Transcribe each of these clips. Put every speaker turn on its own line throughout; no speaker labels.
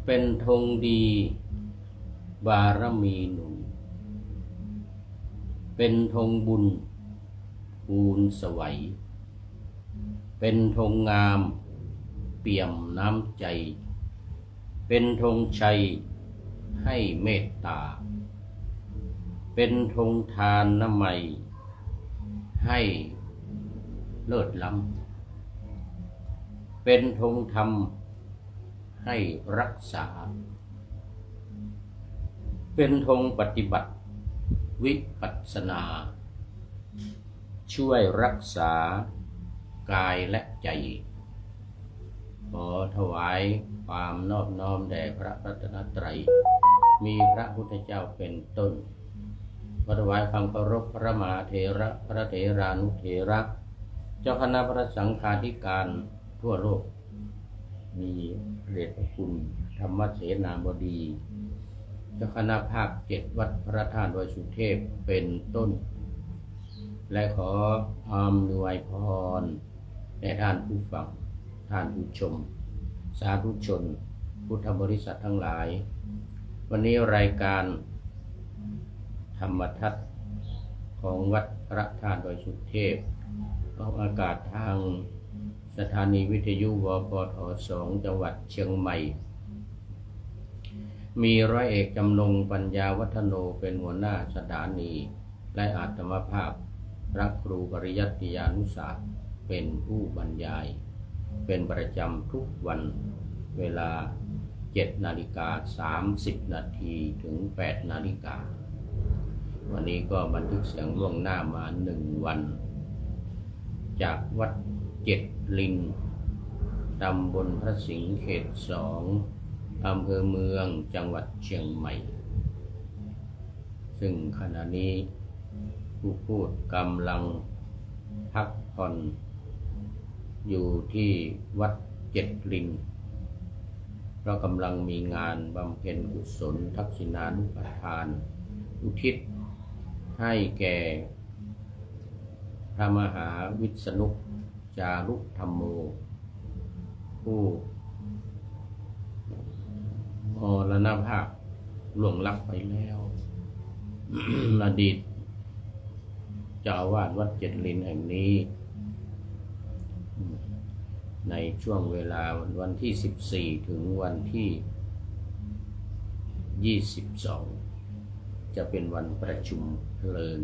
เป็นธงดีบารมีหนุนเป็นธงบุญภูนสวัยเป็นธงงามเปี่ยมน้ำใจเป็นธงชัยให้เมตตาเป็นธงทานน้ำไมให้เลิศล้ำเป็นธงธรรมให้รักษาเป็นธงปฏิบัติวิปัสสนาช่วยรักษากายและใจขอถวายความนอบน้อมแด่พระรัตนตรัยมีพระพุทธเจ้าเป็นต้นขอถวายความเคารพพระมหาเถระพระเถรานุเถระเจ้าคณะพระสังฆาธิการทั่วโลกมีพระเดชพระคุณธรรมเสนาบดีเจ้าคณะภาค7วัดพระธาตุดอยสุเทพเป็นต้นและขออำนวยพรแด่ท่านผู้ฟังท่านผู้ชมสาธุชนพุทธบริษัททั้งหลายวันนี้รายการธรรมทัศน์ของวัดพระธาตุดอยสุเทพออกอากาศทางสถานีวิทยุวปท2จังหวัดเชียงใหม่มีร้อยเอกจำนงปัญญาวัฒโนเป็นหัวหน้าสถานีและอาตมภาพพระครูปริยัติยานุศาสตร์เป็นผู้บรรยายเป็นประจำทุกวันเวลา 7:30 นาทีถึง 8 นาฬิกาวันนี้ก็บันทึกเสียงล่วงหน้ามา1 วันจากวัด7 ลินตำบลพระสิงห์เขต 2อำเภอเมืองจังหวัดเชียงใหม่ซึ่งขณะนี้ผู้พูดกำลังพักผ่อนอยู่ที่วัด7 ลินเพราะกำลังมีงานบำเพ็ญกุศลทักษิณานุปทานอุทิศให้แก่พระมหาวิษณุจารุธรรมโมผู้มรณภาพล่วงลับไปแล้ว อดีตเจ้าอาวาสวัด7 ลินแห่งนี้ในช่วงเวลาวันที่14ถึงวันที่22จะเป็นวันประชุมเพลิง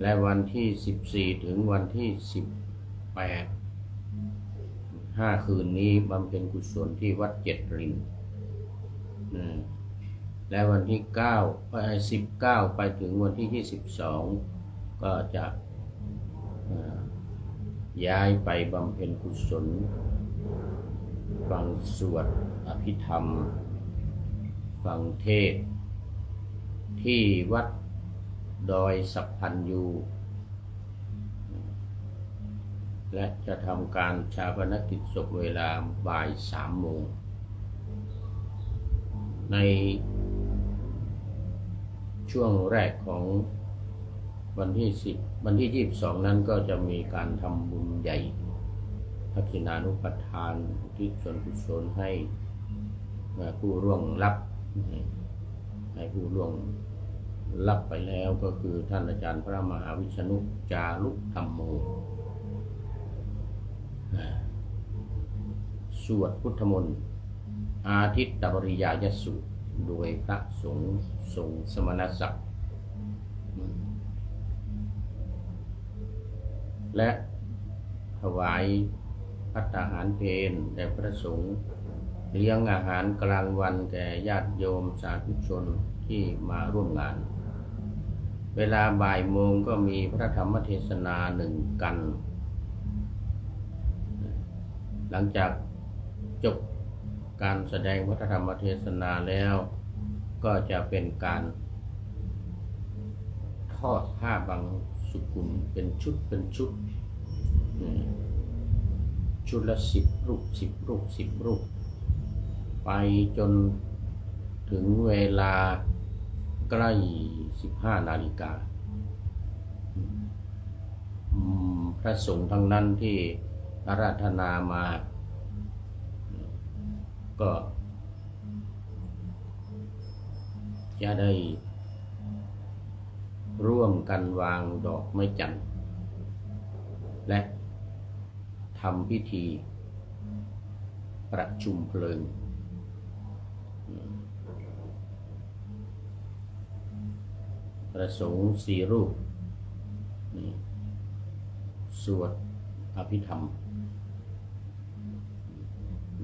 และวันที่14ถึงวันที่18 5 คืนนี้บำเพ็ญกุศลที่วัด7 ลินและวันที่19ไปถึงวันที่22ก็จะย้ายไปบำเพ็ญกุศลฟังสวดอภิธรรมฟังเทศน์ที่วัดดอยสัพพัญญูและจะทำการชาปนกิจศพเวลาบ่าย 3 โมงในช่วงแรกของวันที่22นั้นก็จะมีการทำบุญใหญ่ทักษิณานุปทานอุทิศส่วนกุศลให้ผู้ร่วงลับให้ผู้ร่วงลับไปแล้วก็คือท่านอาจารย์พระมหาวิษณุจารุธรรมโมสวดพุทธมนต์อาทิตตปริยายสูตรโดยพระสงฆ์ทรงสมณศักดิ์และถวายภัตตาหารเพลแด่พระสงฆ์เลี้ยงอาหารกลางวันแก่ญาติโยมสาธุชนที่มาร่วมงานเวลาบ่ายโมงก็มีพระธรรมเทศนา1 กันหลังจากจบการแสดงพระธรรมเทศนาแล้วก็จะเป็นการทอดผ้าบางสุกุลเป็นชุดชุดละ10 รูป10 รูป10 รูปไปจนถึงเวลาใกล้15 นาฬิกาพระสงฆ์ทั้งนั้นที่อาราธนามาก็ จะได้ร่วมกันวางดอกไม้จันทร์และทำพิธีประชุมเพลิงพระสงฆ์4 รูปสวดอภิธรรม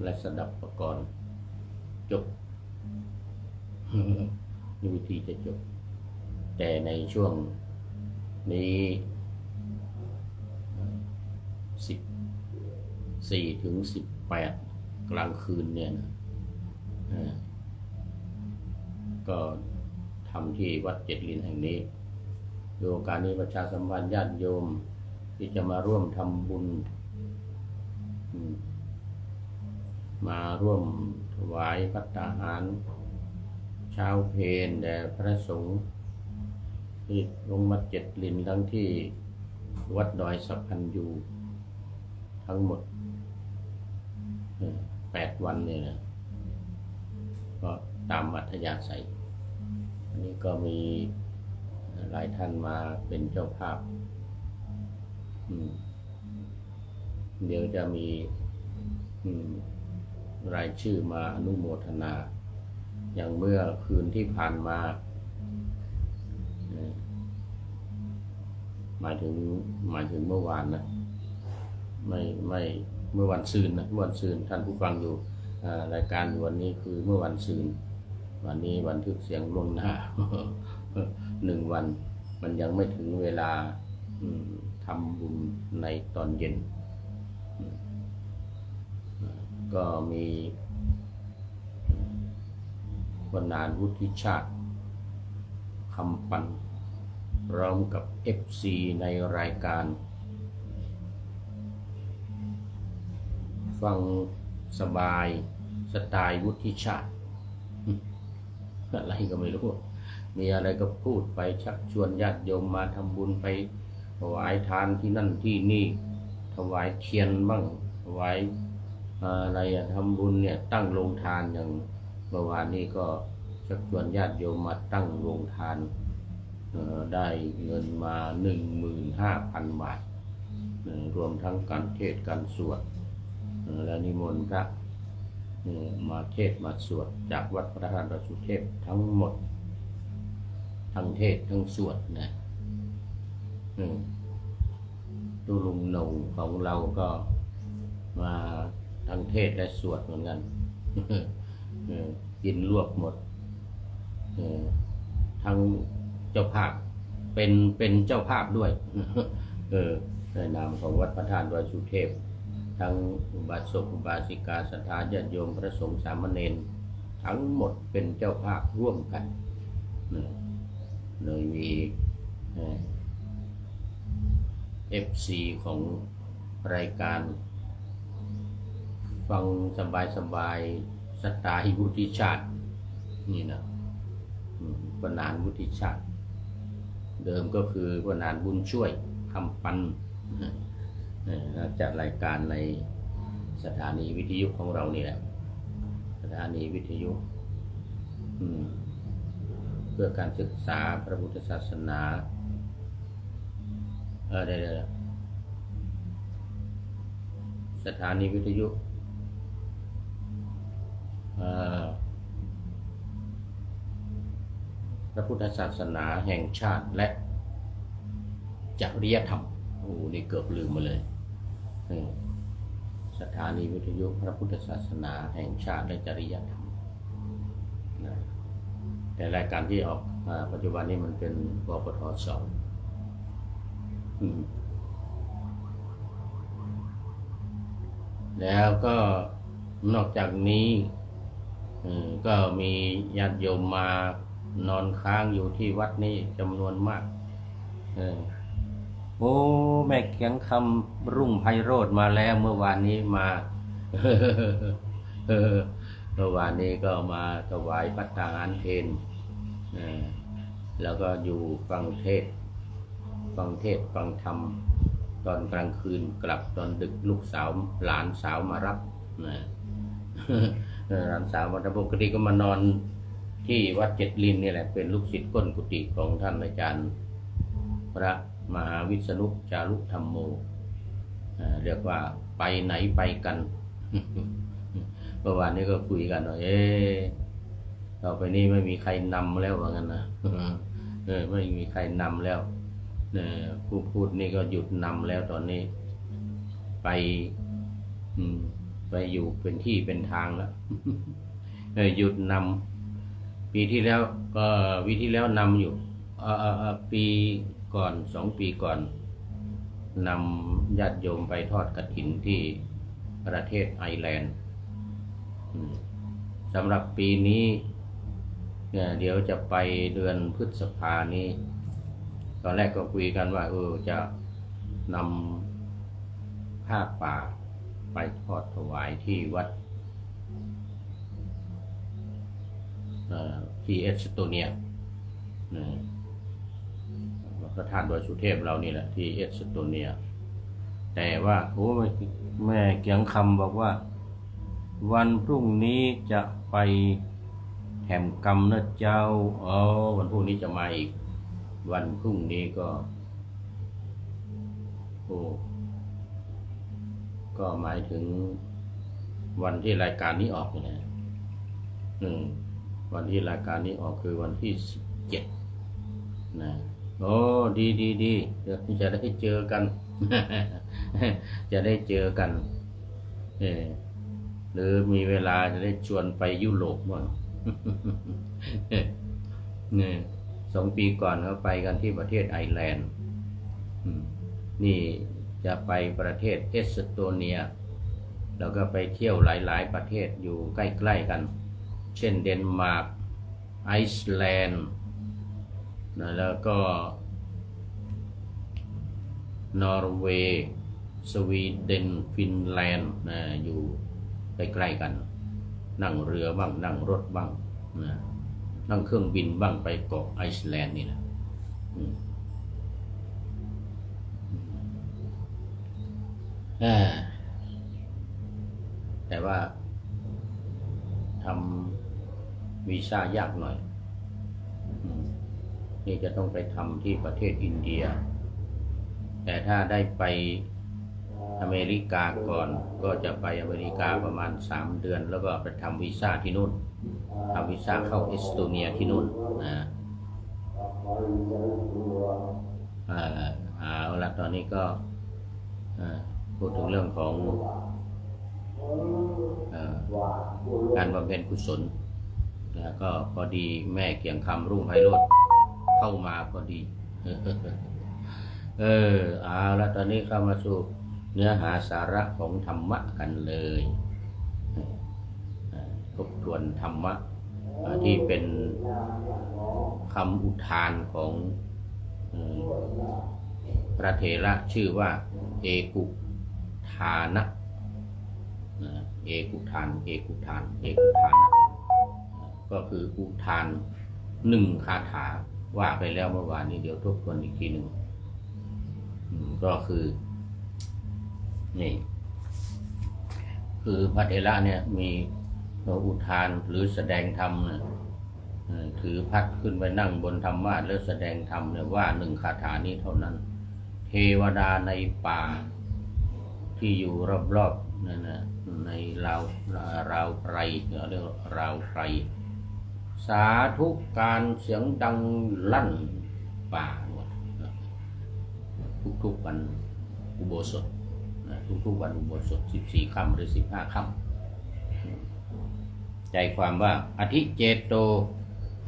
และสดับประกรณ์จบ นี่วิธีจะจบแต่ในช่วงนี้14 ถึง 18กลางคืนเนี่ยนะก็ทำที่วัดเจ็ดลินแห่งนี้โดยการนี้ประชาสัมพันธ์ญาติโยมที่จะมาร่วมทำบุญมาร่วมถวายภัตตาหารเช้าเพลแด่พระสงฆ์ที่ลงมาเจ็ดลินทั้งที่วัดดอยสัพพันยูทั้งหมด8 วันเนี่ยนะก็ตามอัธยาศัยอันนี้ก็มีหลายท่านมาเป็นเจ้าภาพเดี๋ยวจะมีรายชื่อมาอนุโมทนาอย่างเมื่อคืนที่ผ่านมาหมายถึงเมื่อวานนะไม่เมื่อวันซืนนะวันซืนท่านผู้ฟังอยู่รายการวันนี้คือเมื่อวันซืนวันนี้บันทึกเสียงล่วงหน้า 1 วันมันยังไม่ถึงเวลาทำบุญในตอนเย็นก็มีวันนานวุฒิชาติคำปันพร้อมกับ FC ในรายการฟังสบายสไตล์วุฒิชาติอะไรก็ไม่รู้มีอะไรก็พูดไปชักชวนญาติโยมมาทำบุญไปถวายทานที่นั่นที่นี่ถวายเทียนบ้างถวายอะไรทำบุญเนี่ยตั้งโรงทานอย่างเมื่อวานนี้ก็ชักชวนญาติโยมมาตั้งโรงทานได้เงินมา 15,000 บาทรวมทั้งการเทศน์การสวดและนิมนต์พระมาเทศน์มาสวดจากวัดพระธาตุสุเทพทั้งหมดทั้งเทศน์ทั้งสวดนะตุลุงหนงของเราก็มาทั้งเทศน์และสวดเหมือนกันกินรวบหมดทั้งเจ้าภาพเป็นเจ้าภาพด้วยในนามของวัดพระธาตุดอยสุเทพทั้งอุบาสกอุบาสิกาศรัทธาญาติโยมพระสงฆ์สามเณรทั้งหมดเป็นเจ้าภาพร่วมกันเลยมีFC ของรายการฟังสบายสไตล์วุฒิชาตินี่นะปนานวุฒิชาติเดิมก็คือปนานบุญช่วยคำปันจัดรายการในสถานีวิทยุของเรานี่แหละสถานีวิทยุเพื่อการศึกษาพระพุทธศาสนาสถานีวิทยุพระพุทธศาสนาแห่งชาติและจริยธรรมนี่เกือบลืมมาเลยสถานีวิทยุพระพุทธศาสนาแห่งชาติและจริยธรรมแต่รายการที่ออกปัจจุบันนี้มันเป็นวปท.2แล้วก็นอกจากนี้ก็มีญาติโยมมานอนค้างอยู่ที่วัดนี้จำนวนมากโอ้แม่เขียงคำรุ่งไพโรจน์มาแล้วเมื่อวานนี้มาเมื่อวานนี้ก็มาถวายภัตตาหารเพลแล้วก็อยู่ฟังเทศน์ฟังธรรมตอนกลางคืนกลับตอนดึกลูกสาวหลานสาวมารับหลานสาวมาปกติก็มานอน ที่วัดเจ็ดลินนี่แหละเป็นลูกศิษย์ก้นกุฏิของท่านอาจารย์พระมหาวิษณุจารุธรรมโมเรียกว่าไปไหนไปกัน เมื่อวานนี้ก็คุยกันว่าต่อไปนี้ไม่มีใครนำแล้วว่างั้นนะ ไม่มีใครนำแล้วผู้พูดนี่ก็หยุดนำแล้วตอนนี้ไปอยู่เป็นที่เป็นทางแล้ว หยุดนำปีที่แล้วก็วิที่แล้วนำอยู่ปีก่อน2 ปีก่อนนำญาติโยมไปทอดกฐินที่ประเทศไอร์แลนด์สำหรับปีนี้เนี่ยเดี๋ยวจะไปเดือนพฤษภานี้ตอนแรกก็คุยกันว่าจะนำผ้าป่าไปทอดถวายที่วัดที่เอสโตเนียพระธาตุดอยสุเทพเรานี่แหละที่เอสโตเนียแต่ว่าแม่เกียงคำบอกว่าวันพรุ่งนี้จะไปแห่มกรรมนะเจ้าวันพรุ่งนี้จะมาอีกวันพรุ่งนี้ก็หมายถึงวันที่รายการนี้ออกเนี่ยวันที่รายการนี้ออกคือวันที่17นะดีเดี๋ยวจะได้เจอกัน จะได้เจอกันหรือมีเวลาจะได้ชวนไปยุโรปบ้าง เนี่ย2 ปีก่อนเขาไปกันที่ประเทศไอร์แลนด์นี่จะไปประเทศเอสโตเนียแล้วก็ไปเที่ยวหลายๆประเทศอยู่ใกล้ๆกันเช่นเดนมาร์กไอซ์แลนด์แล้วก็นอร์เวย์สวีเดนฟินแลนด์อยู่ใกล้ๆกันนั่งเรือบ้างนั่งรถบ้างนั่งเครื่องบินบ้างไปเกาะไอซ์แลนด์นี่แหละแต่ว่าทำวีซ่ายากหน่อยนี่จะต้องไปทำที่ประเทศอินเดียแต่ถ้าได้ไปอเมริกาก่อนก็จะไปอเมริกาประมาณ3 เดือนแล้วก็ไปทำวีซ่าที่นู่นทำวีซ่าเข้าเอสโตเนียที่นู่นเอาละตอนนี้ก็พูดถึงเรื่องของการบำเพ็ญกุศลก็พอดีแม่เกียงคำรุ่งไพโรจน์เข้ามาพอดี เอาละตอนนี้เข้ามาสู่เนื้อหาสาระของธรรมะกันเลยทบทวนธรรมะที่เป็นคำอุทานของพระเถระชื่อว่าเอกุทานะเอกุทานก็คืออุทาน1 คาถาว่าไปแล้วเมื่อวานนี้เดี๋ยวทบทวนอีกทีหนึ่งก็คือนี่คือพระเถระเนี่ยมีอุทานหรือแสดงธรรมถือพัดขึ้นไปนั่งบนธรรมาสน์แล้วแสดงธรรมเนี่ยว่า1 คาถานี้เท่านั้นเทวดาในป่าที่อยู่รอบๆนั่นนะในราวไพรเรียกราวไพรสาธุการเสียงดังลั่นป่าหมดทุกๆวันอุโบสถทุกๆวันอุโบสถ14 ค่ำหรือ15 ค่ำใจความว่าอธิเจโต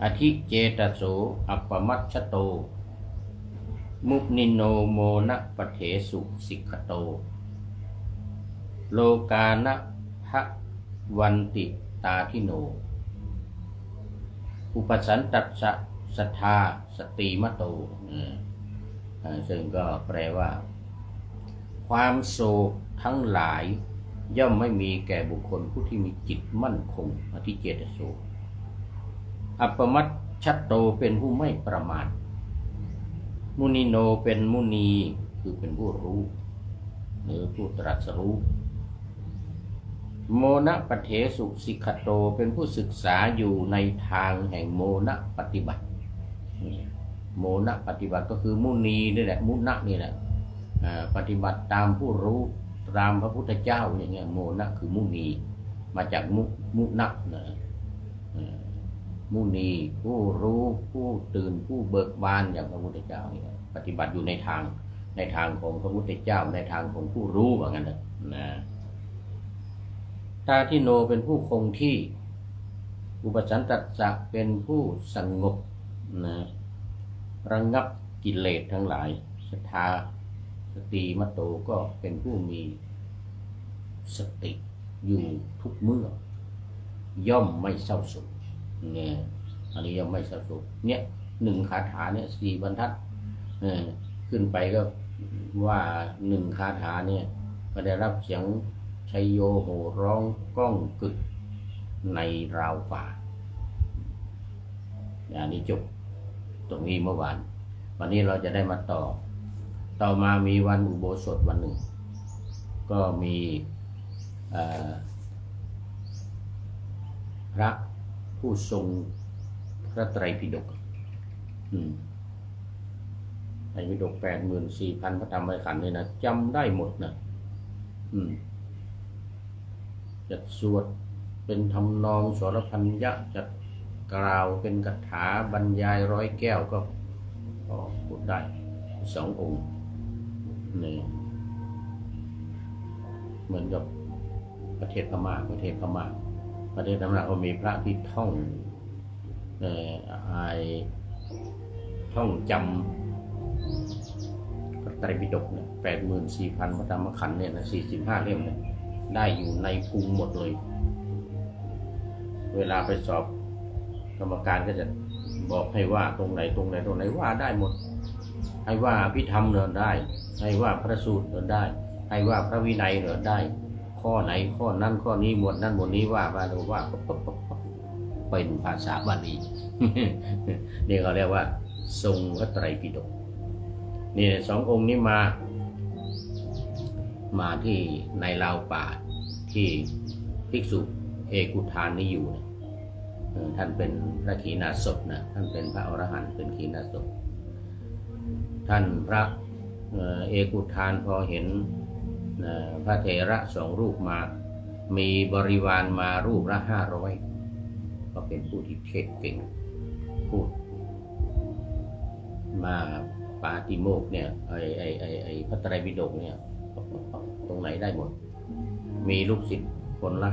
อธิเจตโสอัปปมัชชโตมุนิโนโมนะปะเถสุสิกขโตโลกานะภวันติตาทิโนอุปสันตัสสะสัทธาสติมโตซึ่งก็แปลว่าความโศกทั้งหลายย่อมไม่มีแก่บุคคลผู้ที่มีจิตมั่นคงอธิเจตโสอัปปมัชชโตเป็นผู้ไม่ประมาทมุนิโนเป็นมุนีคือเป็นผู้รู้หรือผู้ตรัสรู้ โมนะปเถสุสิกขโตเป็นผู้ศึกษาอยู่ในทางแห่งโมนะปฏิบัติโมนะปฏิบัติก็คือมุนีนี่แหละมุนะนี่แหละปฏิบัติตามผู้รู้ตามพระพุทธเจ้าอย่างเงี้ยโมนะคือมุนีมาจากมุนะนะมุนีผู้รู้ผู้ตื่นผู้เบิกบานอย่างพระพุทธเจ้าเนี่ยปฏิบัติอยู่ในทางของพระพุทธเจ้าในทางของผู้รู้ว่างั้นนะตาทิโนเป็นผู้คงที่อุปสันตัสสะเป็นผู้สงบนะระงับกิเลสทั้งหลายศรัทธาสติมัตโตก็เป็นผู้มีสติอยู่ทุกเมื่อย่อมไม่เศร้าโศกเนี่ยอันนี้ย่อมไม่เศร้าโศกเนี่ย1 คาถาเนี่ย4 บรรทัดขึ้นไปก็ว่า1 คาถาเนี่ยก็ได้รับเสียงชัยโยโห่ร้องก้องกึกในราวป่าอย่างนี้จบตรงนี้เมื่อวานวันนี้เราจะได้มาต่อมามีวันอุโบสถวันหนึ่งก็มีพระผู้ทรงพระไตรปิฎกไตรปิฎก84,000 พระธรรมขันธ์เนี่ยนะจำได้หมดนะจะสวดเป็นทำนองสรพัญญะจะกล่าวเป็นคาถาบรรยาย100 แก้วก็พูดได้2 องค์นี่เหมือนกับประเทศพม่าประเทศพม่าก็มีพระที่ท่องท่องจำพระไตรปิฎกเนี่ย84,000 พระธรรมขันธ์เนี่ยนะ45 เล่มเนี่ยได้อยู่ในพุงหมดเลยเวลาไปสอบกรรมการก็จะบอกให้ว่าตรงไหนว่าได้หมดให้ว่าอภิธรรมเนี่ยได้ให้ว่าพระสูตรเนี่ยได้ให้ว่าพระวินัยเนี่ยได้ข้อไหนข้อนั้นข้อนี้หมวดนั้นหมวดนี้ว่าเป็นภาษาบาลี นี่เขาเรียกว่าทรงพระไตรปิฎกนี่2 องค์นี้มาที่ในราวป่าที่ภิกษุเอกุฏานนี้อยู่ท่านเป็นพระขีณาสพนะท่านเป็นพระอรหันต์เป็นขีณาสพท่านพระเอกุฏานพอเห็นพระเถระ2 รูปมามีบริวารมารูปละ500ก็เป็นผู้ที่เทศเก่งพูดมาปาติโมกข์เนี่ยไอพระไตรปิฎกเนี่ยตรงไหนได้หมดมีลูกศิษย์คนละ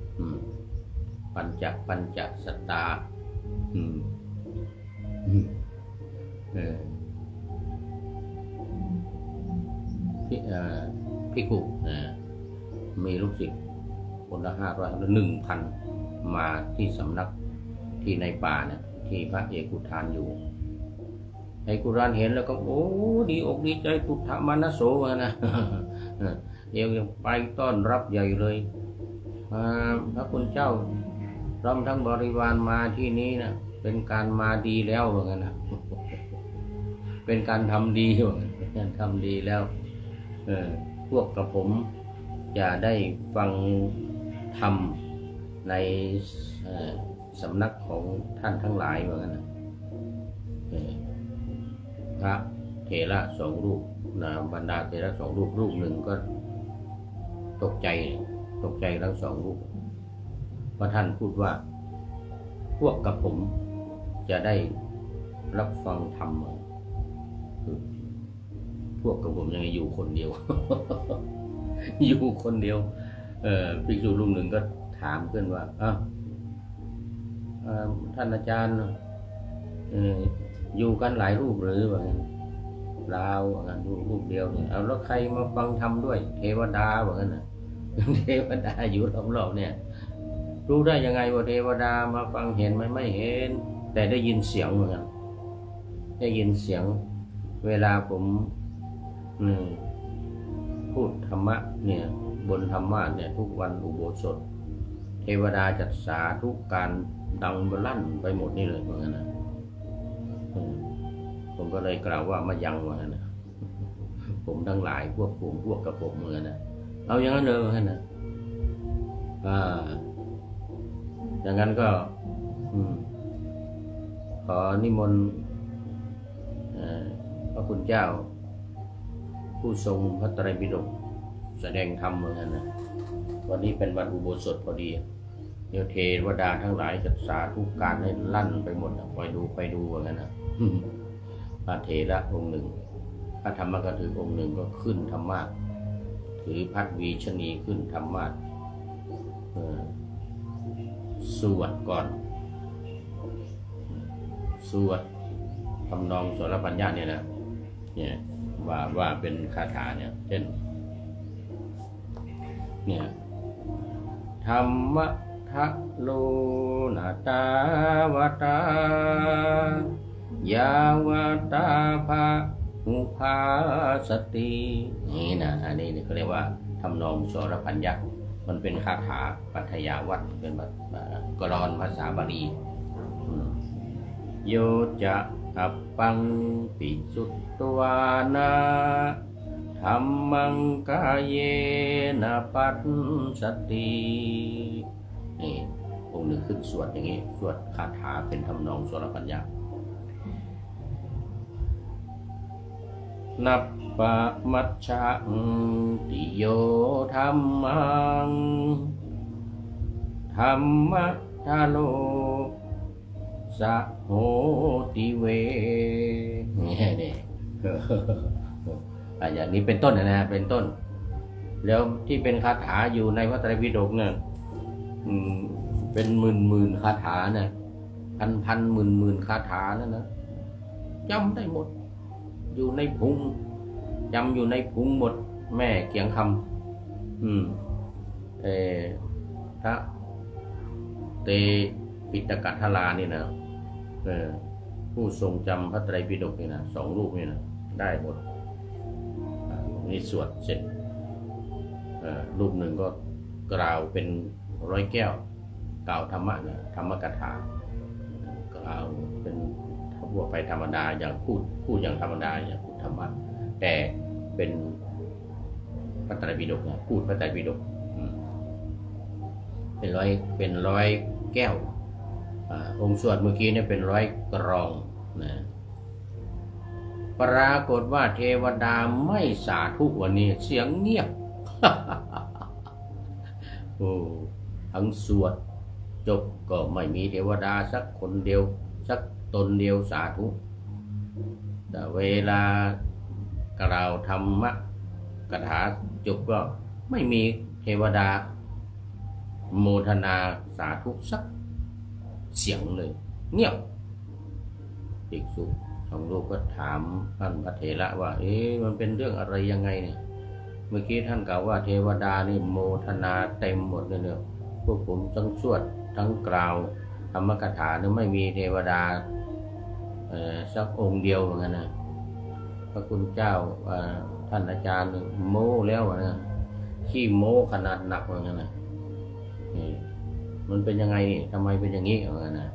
500ปัญจสัตตาภิกขุมีลูกศิษย์คนละ500 1,000มาที่สำนักที่ในป่าเนี่ยที่พระเอกุฏานอยู่ไอ้กุฏานเห็นแล้วก็โอ้ดีอกดีใจพุทธมานโสนะเดี๋ยวไปต้อนรับใหญ่เลยพระคุณเจ้าพร้อมทั้งบริวารมาที่นี้นะเป็นการมาดีแล้วเหมือนกันนะเป็นการทำดีเป็นการทำดีแล้วพวกกระผมจะได้ฟังธรรมในสำนักของท่านทั้งหลายเหมือนกันนะพระเถระ2 รูปนะบรรดาเถระ2 รูปรูปหนึ่งก็ตกใจทั้ง2 รูปเพราะท่านพูดว่าพวกกับผมจะได้รับฟังธรรมพวกกับผมยังอยู่คนเดียว อยู่คนเดียวภิกษุรูปหนึ่งก็ถามขึ้นว่าท่านอาจารย์อยู่กันหลายรูปหรือว่างั้นเราว่างั้นรูปเดียวเนี่ยเอาแล้วใครมาฟังธรรมด้วยเทวดาว่างั้นนะเทวดาอยู่รอบๆเนี่ยรู้ได้ยังไงว่าเทวดามาฟังเห็นไหมไม่เห็นแต่ได้ยินเสียงเหมือนกันได้ยินเสียงเวลาผมพูดธรรมะเนี่ยบนธรรมะเนี่ยทุกวันอุโบสถเทวดาจัดสาธุการดังลั่นไปหมดนี่เลยเหมือนกันนะผมก็เลยกล่าวว่ามายังว่านะผมทั้งหลายพวกกับผมเหมือนกันนะเอาอย่างนั้นเลยเหมือนกันนะ อย่างนั้นก็ขอนิมนต์พระคุณเจ้าผู้ทรงพระไตรปิฎกแสดงธรรมเหมือนกันนะวันนี้เป็นวันอุโบสถพอดีเดี๋ยวเทวดาทั้งหลายจะสาธุการให้ลั่นไปหมดคอยดูเหมือนกันนะพระเถระองค์หนึ่งพระธรรมกถึกองค์หนึ่งก็ขึ้นธรรมะถือพัดวีชนีขึ้นธรรมะสวดก่อนสวดทำนองโสรปัญญาเนี่ยนะเนี่ยว่าเป็นคาถาเนี่ยเช่นเนี่ยธรรมะทะโลนาตาวตายาวตาภาอุภาสตินี่นะอันนี้เขาเรียกว่าทำนองโสรปัญญามันเป็นคาถาปัทยาวัตรเป็นกลอนภาษาบาลีโยจะอัปปังปิสุตตวานาธัมมังกายเยนะปัสสตินี่องค์หนึ่งขึ้นสวดอย่างนี้สวดคาถาเป็นทำนองโสรปัญญานับปะมัชฌะติโยธัมมังธัมมะทะโลสะโหติเวนี่อย่างนี้เป็นต้นนะเป็นต้นแล้วที่เป็นคาถาอยู่ในพระไตรปิฎกเนี่ยเป็นหมื่นคาถาเนี่ยพันหมื่นคาถานั่นนะจำได้หมดอยู่ในพุงจำอยู่ในพุงหมดแม่เกียงคำพระเตปิฎกทรานี่นะผู้ทรงจำพระไตรปิฎกนี่นะ2 รูปนี่นะได้หมดนี่สวดเสร็จรูปหนึ่งก็กล่าวเป็น100 แก้วกล่าวธรรมะนะธรรมกถากล่าวเป็นพวกไปธรรมดาอย่างพูดอย่างธรรมดาอย่างพูดธรรมะแต่เป็นพระไตรปิฎกนะพูดพระไตรปิฎกเป็นร้อยแก้วองค์สวดเมื่อกี้เนี่ยเป็น100 กรองนะปรากฏว่าเทวดาไม่สาธุวันนี้เสียงเงียบ โอ้ทั้งสวดจบก็ไม่มีเทวดาสักคนเดียวสักตนเดียวสาธุแต่เวลากล่าวธรรมะคาถาจบก็ไม่มีเทวดาโมทนาสาธุสักเสียงเลยเงียบภิกษุ2 รูปก็ถามท่านพระเถระว่ามันเป็นเรื่องอะไรยังไงเนี่ยเมื่อกี้ท่านกล่าวว่าเทวดานี่โมทนาเต็มหมดเลยเนี่ยพวกผมทั้งสวดทั้งกล่าวธรรมกถาเนี่ยไม่มีเทวดาสักองค์เดียวเหมือนกันนะพระคุณเจ้าท่านอาจารย์โม้แล้วนะขี้โม้ขนาดหนักเหมือนกันนะมันเป็นยังไงนี่ทำไมเป็นอย่างนี้เหมือนกันนะ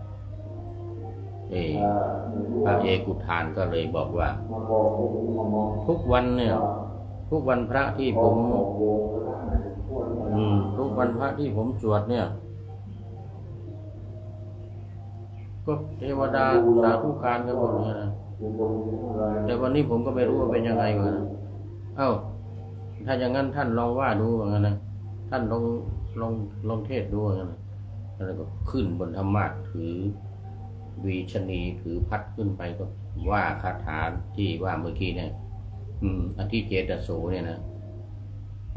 พระเอกุฏฐานก็เลยบอกว่าทุกวันเนี่ยทุกวันพระที่ผมทุกวันพระที่ผมสวดเนี่ยก็เทวดาสาธุการกันหมดเลยนะแต่วันนี้ผมก็ไม่รู้ว่าเป็นยังไงเหมือนกันถ้าอย่างนั้นท่านลองว่าดูเหมือนกันนะท่านลองเทศดูเหมือนกันนะแล้วก็ขึ้นบนธรรมะถือวีชนีถือพัดขึ้นไปก็ว่าคาถาที่ว่าเมื่อกี้เนี่ยอธิเจตโสเนี่ยนะ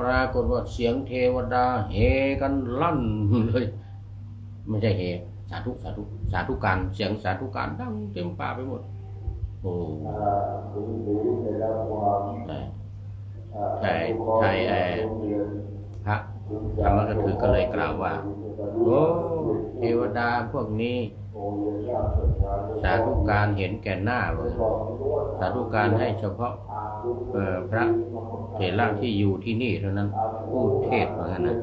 ปรากฏว่าเสียงเทวดาเฮกันลั่นเลยไม่ใช่เฮสาธุการเสียงสาธุการดังเต็มป่าไปหมดโอ้ใช่พระธรรมกถึกก็เลยกล่าวว่าโอ้เทวดาพวกนี้สาธุการเห็นแก่หน้าเลยสาธุการให้เฉพาะพระเถระที่อยู่ที่นี่เท่านั้นพูดเทศเหมือนกันนะ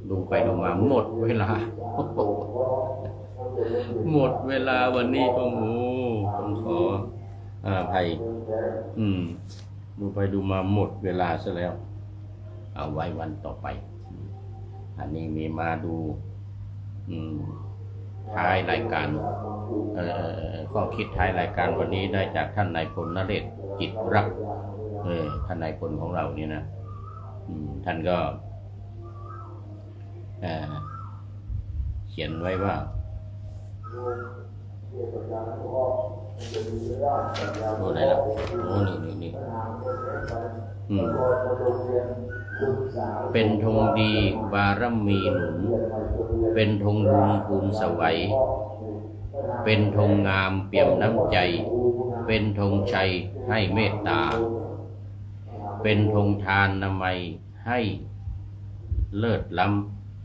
ดูไปดูมาหมดเวลา หมดเวลาวันนี้โอ้โหต้องขออภัยดูไปดูมาหมดเวลาซะแล้ว เอาไว้วันต่อไปอันนี้มีมาดูท้ายรายการข้อคิดท้ายรายการวันนี้ได้จากท่านนายพลนเรศจิตรักท่านนายพลของเรานี่นะท่านก็เขียนไว้ว่าโอ้ไหนล่ะโอ้นี่เป็นธงดีบารมีหนุนเป็นธงบุญภูมิสวัยเป็นธงงามเปี่ยมน้ำใจเป็นธงชัยให้เมตตาเป็นธงทานนามัยให้เลิศล้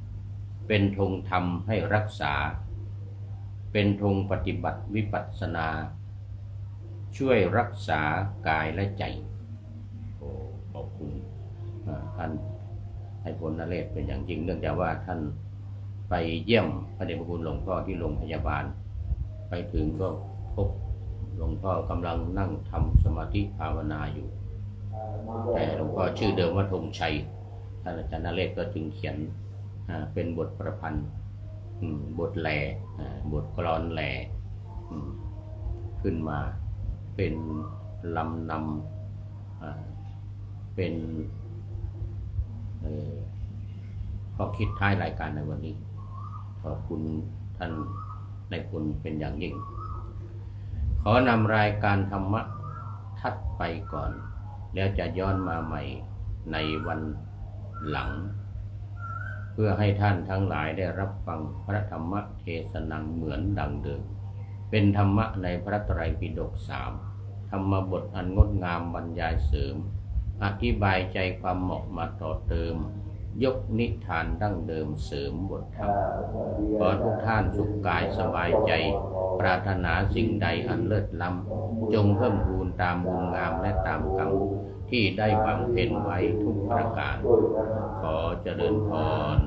ำเป็นธงธรรมให้รักษาเป็นธงปฏิบัติวิปัสสนาช่วยรักษากายและใจขอบคุณท่านนายพลนเรศเป็นอย่างจริงเนื่องจากว่าท่านไปเยี่ยมพระเดชพระคุณหลวงพ่อที่โรงพยาบาลไปถึงก็พบหลวงพ่อกำลังนั่งทำสมาธิภาวนาอยู่แต่หลวงพ่อชื่อเดิมว่าธงชัยท่านอาจารย์นเรศก็จึงเขียนเป็นบทประพันธ์บทแหล่บทกลอนแหล่ขึ้นมาเป็นลำนำเป็นข้อคิดท้ายรายการในวันนี้ขอบคุณท่านนายพลเป็นอย่างยิ่งขอนำรายการธรรมะทัดไปก่อนแล้วจะย้อนมาใหม่ในวันหลังเพื่อให้ท่านทั้งหลายได้รับฟังพระธรรมเทศนาเหมือนดังเดิมเป็นธรรมะในพระไตรปิฎก3ธรรมบทอันงดงามบรรยายเสริมอธิบายใจความเหมาะมาต่อเติมยกนิทานดั้งเดิมเสริมบทธรรมขอทุกท่านสุขกายสบายใจปรารถนาสิ่งใดอันเลิศล้ำจงเพิ่มพูนตามบุญงามและตามกรรมที่ได้บำเพ็ญไว้ทุกประการขอเจริญพร